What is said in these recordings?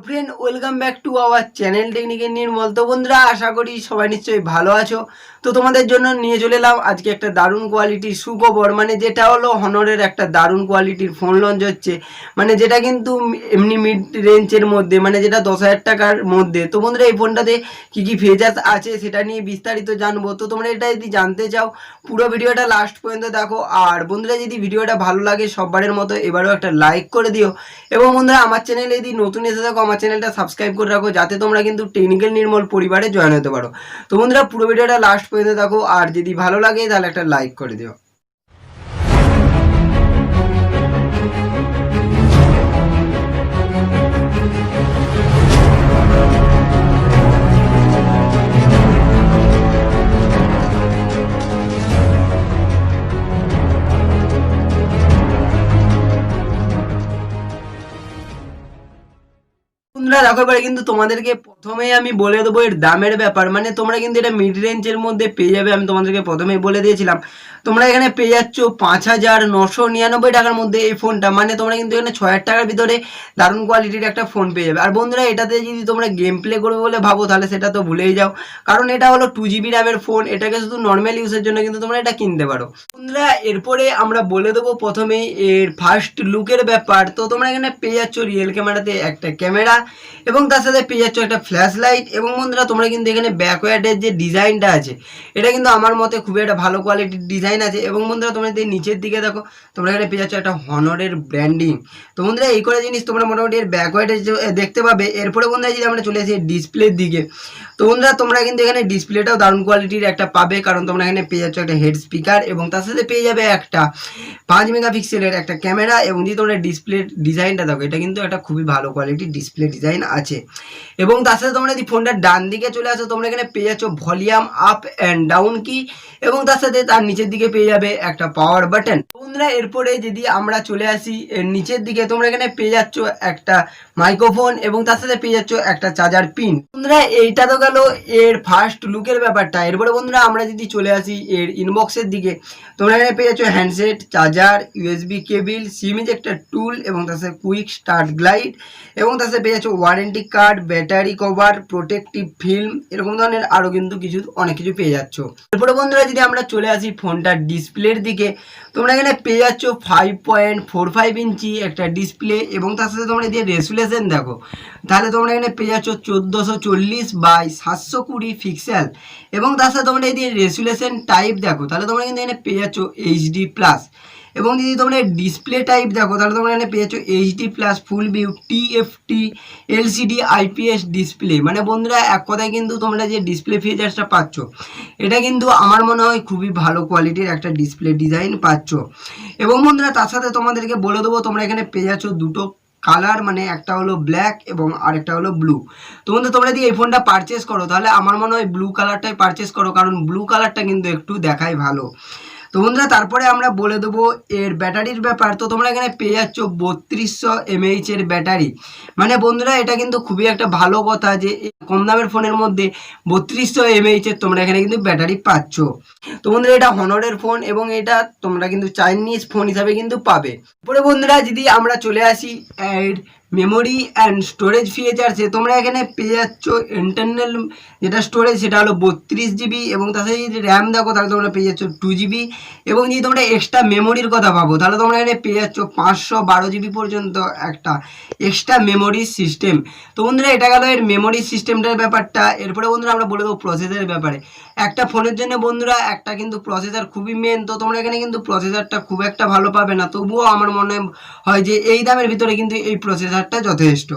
Friend, welcome back to our channel technical Nirmal. তো বন্ধুরা, আশা করি সবাই নিশ্চয়ই ভালো আছো। তো তোমাদের জন্য নিয়ে চলে এলাম আজকে একটা দারুণ কোয়ালিটির সুখবর, মানে যেটা হলো হনরের একটা দারুণ কোয়ালিটির ফোন লঞ্চ হচ্ছে, মানে যেটা কিন্তু এমনি মিড রেঞ্জের মধ্যে, মানে যেটা 10,000 টাকার মধ্যে। তো বন্ধুরা, এই ফোনটাতে কী কী ফিচার্স আছে সেটা নিয়ে বিস্তারিত জানবো। তো তোমরা এটা যদি জানতে চাও পুরো ভিডিওটা লাস্ট পর্যন্ত দেখো। আর বন্ধুরা, যদি ভিডিওটা ভালো লাগে সববারের মতো এবারেও একটা লাইক করে দিও। এবং বন্ধুরা, আমার চ্যানেলে যদি নতুন এসে থাকো আমার চ্যানেলটা সাবস্ক্রাইব করে রাখো, যাতে তোমরা কিন্তু টেকনিক্যাল নির্মল পরিবারে জয়েন হতে পারো। তো বন্ধুরা, পুরো ভিডিওটা লাস্ট পর্যন্ত দেখো, আর যদি ভালো লাগে তাহলে একটা লাইক করে দিও। বন্ধুরা দেখো, এবারে কিন্তু তোমাদেরকে প্রথমেই আমি বলে দেবো এর দামের ব্যাপার। মানে তোমরা কিন্তু এটা মিড রেঞ্জের মধ্যে পেয়ে যাবে, আমি তোমাদেরকে প্রথমেই বলে দিয়েছিলাম। তোমরা এখানে পেয়ে যাচ্ছ 5,999 টাকার মধ্যে এই ফোনটা। মানে তোমরা কিন্তু এখানে 6,000 টাকার ভিতরে দারুণ কোয়ালিটির একটা ফোন পেয়ে যাবে। আর বন্ধুরা, এটাতে যদি তোমরা গেম প্লে করবে বলে ভাবো তাহলে সেটা তো ভুলেই যাও, কারণ এটা হলো 2GB র্যামের ফোন। এটাকে শুধু নর্মাল ইউজের জন্য কিন্তু তোমরা এটা কিনতে পারো। বন্ধুরা, এরপরে আমরা বলে দেবো প্রথমেই এর ফার্স্ট লুকের ব্যাপার। তো তোমরা এখানে পেয়ে যাচ্ছ রিয়েল ক্যামেরাতে একটা ক্যামেরা, এবং তার সাথে পেয়ে যাচ্ছ একটা ফ্ল্যাশ লাইট। এবং বন্ধুরা, তোমরা কিন্তু এখানে ব্যাকওয়ার্ডের যে ডিজাইনটা আছে এটা কিন্তু আমার মতে খুবই একটা ভালো কোয়ালিটির ডিজাইন আছে। এবং বন্ধুরা, তোমরা যদি নিচের দিকে দেখো তোমরা এখানে পেয়ে যাচ্ছ একটা হনরের ব্র্যান্ডিং। তো বন্ধুরা, এই করে জিনিস তোমরা মোটামুটি এর ব্যাকওয়ার্ডে দেখতে পাবে। এরপরে বন্ধুরা, যদি আমরা চলে আসি ডিসপ্লের দিকে, তো বন্ধুরা তোমরা কিন্তু এখানে ডিসপ্লেটাও দারুণ কোয়ালিটির একটা পাবে, কারণ তোমরা এখানে পেয়ে যাচ্ছ একটা হেড স্পিকার, এবং তার সাথে পেয়ে যাবে একটা 5 মেগাপিক্সেলের একটা ক্যামেরা। এবং যদি তোমরা ডিসপ্লের ডিজাইনটা দেখো, এটা কিন্তু একটা খুবই ভালো কোয়ালিটির ডিসপ্লে ডিজাইন আছে। এবং তার সাথে তোমরা যদি ফোনটার ডান দিকে চলে আসো, তোমরা এখানে পেয়ে যাচ্ছ ভলিউম আপ অ্যান্ড ডাউন কি, এবং তার সাথে তার নিচের দিকে পেয়ে যাবে একটা পাওয়ার বাটন। বন্ধুরা, এরপরে যদি আমরা চলে আসি এর নিচের দিকে, তোমরা এখানে পেয়ে যাচ্ছ একটা মাইক্রোফোন, এবং তার সাথে পেয়ে যাচ্ছ একটা চার্জার পিন। বন্ধুরা, এইটা তো গেল এর ফার্স্ট লুকের ব্যাপারটা। এরপরে বন্ধুরা, আমরা যদি চলে আসি এর ইনবক্সের দিকে, তোমরা এখানে পেয়ে যাচ্ছ handset, charger, USB cable, SIM ejector tool, এবং তার সাথে কুইক স্টার্ট গাইড, এবং তার সাথে পেয়ে যাচ্ছ warranty card, battery cover, protective film, এরকম ধরনের আরও কিন্তু অনেক কিছু পেয়ে যাচ্ছ। এরপরে বন্ধুরা, যদি আমরা চলে আসি ফোনটার ডিসপ্লের দিকে, তোমরা এখানে পেয়ে যাচ্ছ 5.45 ইঞ্চি একটা ডিসপ্লে, এবং তার সাথে তোমরা যদি রেজুলেশন দেখো তাহলে তোমরা এখানে পেয়ে যাচ্ছ 1440x720 পিক্সেল, এবং তার সাথে তোমরা যদি রেজুলেশন টাইপ দেখো তাহলে তোমরা কিন্তু এখানে পেয়ে যাচ্ছ এইচডি প্লাস। এবং যদি তোমরা ডিসপ্লে টাইপ দেখো তাহলে তোমরা এখানে পেয়ে যাচ্ছ এইচডি প্লাস ফুল view TFT LCD IPS display. মানে বন্ধুরা, এক কথায় কিন্তু তোমরা যে ডিসপ্লে ফিচার্সটা পাচ্ছ এটা কিন্তু আমার মনে হয় খুবই ভালো কোয়ালিটির একটা ডিসপ্লে ডিজাইন পাচ্ছ। এবং বন্ধুরা, তার সাথে তোমাদেরকে বলে দেবো তোমরা এখানে পেয়ে যাচ্ছ দুটো কালার, মানে একটা হলো ব্ল্যাক এবং আরেকটা হলো ব্লু। তো বন্ধু, তোমরা যদি এই ফোনটা পারচেস করো তাহলে আমার মনে হয় ব্লু কালারটাই পারচেস করো, কারণ ব্লু কালারটা কিন্তু একটু দেখায় ভালো। তো বন্ধুরা, তারপরে আমরা বলে দেবো এর ব্যাটারির ব্যাপার। তো তোমরা এখানে পেয়ে যাচ্ছ 3200 mAh এর ব্যাটারি। মানে বন্ধুরা, এটা কিন্তু খুবই একটা ভালো কথা যে কম দামের ফোনের মধ্যে 3200 mAh এর তোমরা এখানে কিন্তু ব্যাটারি পাচ্ছ। তো বন্ধুরা, এটা হনরের ফোন, এবং এটা তোমরা কিন্তু চাইনিজ ফোন হিসাবে কিন্তু পাবে। তারপরে বন্ধুরা, যদি আমরা চলে আসি এর মেমোরি অ্যান্ড স্টোরেজ ফিচার্সে, তোমরা এখানে পেয়ে যাচ্ছ ইন্টারনাল যেটা স্টোরেজ সেটা হলো 32GB, এবং তার সাথে যদি র্যাম দেখো তাহলে তোমরা পেয়ে যাচ্ছ 2GB। এবং যদি তোমরা এক্সট্রা মেমোরির কথা ভাবো তাহলে তোমরা এখানে পেয়ে যাচ্ছ 512GB পর্যন্ত একটা এক্সট্রা মেমোরি সিস্টেম। তো বন্ধুরা, এটা গেল এর মেমোরি সিস্টেমটার ব্যাপারটা। এরপরে বন্ধুরা, আমরা বলে দেবো প্রসেসরের ব্যাপারে। একটা ফোনের জন্য বন্ধুরা একটা কিন্তু প্রসেসর খুবই মেন। তো তোমরা এখানে কিন্তু প্রসেসরটা খুব একটা ভালো পাবে না, তবুও আমার মনে হয় যে এই দামের ভিতরে কিন্তু এই প্রসেসরটা যথেষ্ট।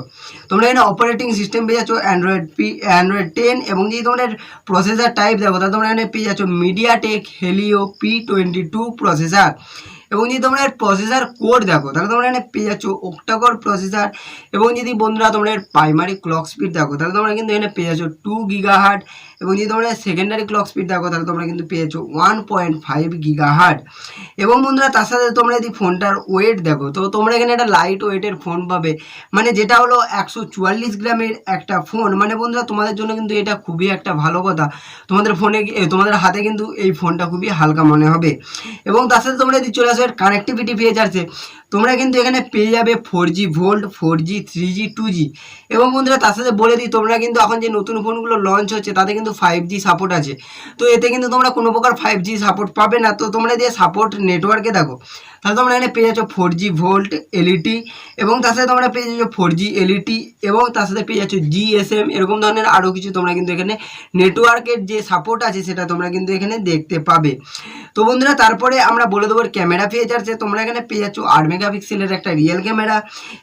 তোমরা এখানে অপারেটিং সিস্টেম পেয়ে যাচ্ছ অ্যান্ড্রয়েড 10, এবং যদি তোমরা প্রসেসর টাইপ দেখো তাহলে তোমরা এখানে পেয়ে যাচ্ছ মিডিয়াটেক হেলিও P22 প্রসেসর। এবং যদি তোমরা এর প্রসেসর কোড দেখো তাহলে তোমরা এখানে পেয়ে যাচ্ছ অক্টাকোর প্রসেসর। এবং যদি বন্ধুরা তোমরা এর প্রাইমারি ক্লক স্পিড দেখো তাহলে তোমরা কিন্তু এখানে পেয়ে যাচ্ছ 2 GHz, এবং যদি তোমরা সেকেন্ডারি ক্লক স্পিড দেখো তাহলে তোমরা কিন্তু পেয়ে যাচ্ছ 1.5 GHz। এবং বন্ধুরা, তার সাথে তোমরা যদি ফোনটার ওয়েট দেখো তো তোমরা এখানে একটা লাইট ওয়েটের ফোন পাবে, মানে যেটা হলো 144 গ্রামের একটা ফোন। মানে বন্ধুরা, তোমাদের জন্য কিন্তু এটা খুবই একটা ভালো কথা, তোমাদের ফোনে তোমাদের হাতে কিন্তু এই ফোনটা খুবই হালকা মনে হবে। এবং তার সাথে তোমরা যদি চলে আসো এর কানেক্টিভিটি ফিচার্সে, তোমরা কিন্তু এখানে পেয়ে যাবে 4G volt, 4G, 3G, 2G এবং বন্ধুরা তার সাথে বলে দিই তোমরা কিন্তু এখন যে নতুন ফোনগুলো লঞ্চ হচ্ছে তাতে কিন্তু 5G সাপোর্ট আছে। তো এতে কিন্তু তোমরা কোনো প্রকার 5G সাপোর্ট পাবে না। তো তোমরা যে সাপোর্ট নেটওয়ার্কে দেখো তাহলে তোমরা এখানে পেয়ে যাচ্ছ 4G ভোল্ট এলইটি এবং তার সাথে তোমরা পেয়ে যাচ্ছ 4G এলইটি এবং তার সাথে পেয়ে যাচ্ছ GSM, এরকম ধরনের আরও কিছু তোমরা কিন্তু এখানে নেটওয়ার্কের যে সাপোর্ট আছে সেটা তোমরা কিন্তু এখানে দেখতে পাবে। তো বন্ধুরা তারপরে আমরা বলে দেবো ক্যামেরা ফিচার্সে তোমরা এখানে পেয়ে যাচ্ছ 8 মেগাপিক্সেলের একটা রিয়েল ক্যামেরা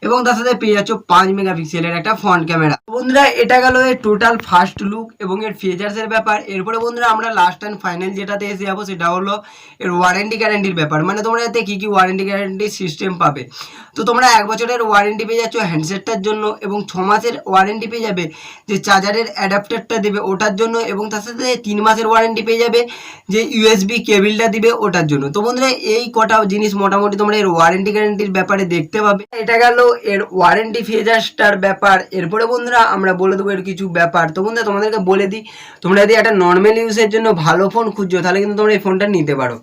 এবং তার সাথে পেয়ে যাচ্ছ 5 মেগাপিক্সেলের একটা ফ্রন্ট ক্যামেরা। বন্ধুরা এটা গেল এর টোটাল ফার্স্ট লুক এবং এর ফিচার্সের ব্যাপার। এরপরে বন্ধুরা আমরা লাস্ট অ্যান্ড ফাইনাল যেটাতে এসে যাবো সেটা হলো এর ওয়ারেন্টি গ্যারান্টির ব্যাপার, মানে তোমরা এতে কী কী ওয়ারেন্টি গ্যারান্টি সিস্টেম পাবে। তো তোমরা 1 বছরের ওয়ারেন্টি পেয়ে যাচ্ছ হ্যান্ডসেটটার জন্য এবং 6 মাসের ওয়ারেন্টি পেয়ে যাবে যে চার্জারের অ্যাডাপ্টারটা দেবে ওটার জন্য এবং তার সাথে 3 মাসের ওয়ারেন্টি পেয়ে যাবে যে ইউএসবি কেবিলটা দিবে ওটার জন্য। তো বন্ধুরা এই কটা জিনিস মোটামুটি তোমরা এর ওয়ারেন্টি গ্যারান্টির ব্যাপারে দেখতে পাবে। এটা গেল এর ওয়ারেন্টি ফিচার্সটার ব্যাপার। এরপরে বন্ধুরা আমরা বলে দেবো এর কিছু ব্যাপার। তো বন্ধুরা তোমাদেরকে বলে দিই তোমরা যদি একটা নর্মাল ইউজের জন্য ভালো ফোন খুঁজছো তাহলে কিন্তু তোমরা এই ফোনটা নিতে পারো।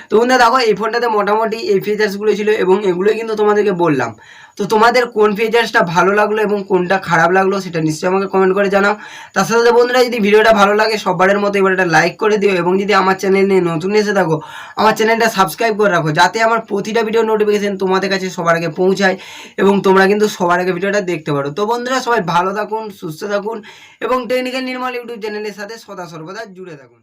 তো বন্ধুরা দেখো এই ফোনটাতে মোটামুটি এই ফিচার্সগুলো ছিল এবং এগুলোই কিন্তু তোমাদেরকে বললাম। তো তোমাদের কোন ফিচার্সটা ভালো লাগলো এবং কোনটা খারাপ লাগলো সেটা নিশ্চয়ই আমাকে কমেন্ট করে জানাও। তার সাথে বন্ধুরা যদি ভিডিওটা ভালো লাগে সবারের মতো এবার একটা লাইক করে দিও এবং যদি আমার চ্যানেলে নতুন এসে থাকো আমার চ্যানেলটা সাবস্ক্রাইব করে রাখো যাতে আমার প্রতিটা ভিডিও নোটিফিকেশন তোমাদের কাছে সবার আগে পৌঁছায় এবং তোমরা কিন্তু সবার আগে ভিডিওটা দেখতে পারো। তো বন্ধুরা সবাই ভালো থাকুন, সুস্থ থাকুন এবং টেকনিক্যাল নির্মল ইউটিউব চ্যানেলের সাথে সদা সর্বদা জুড়ে থাকুন।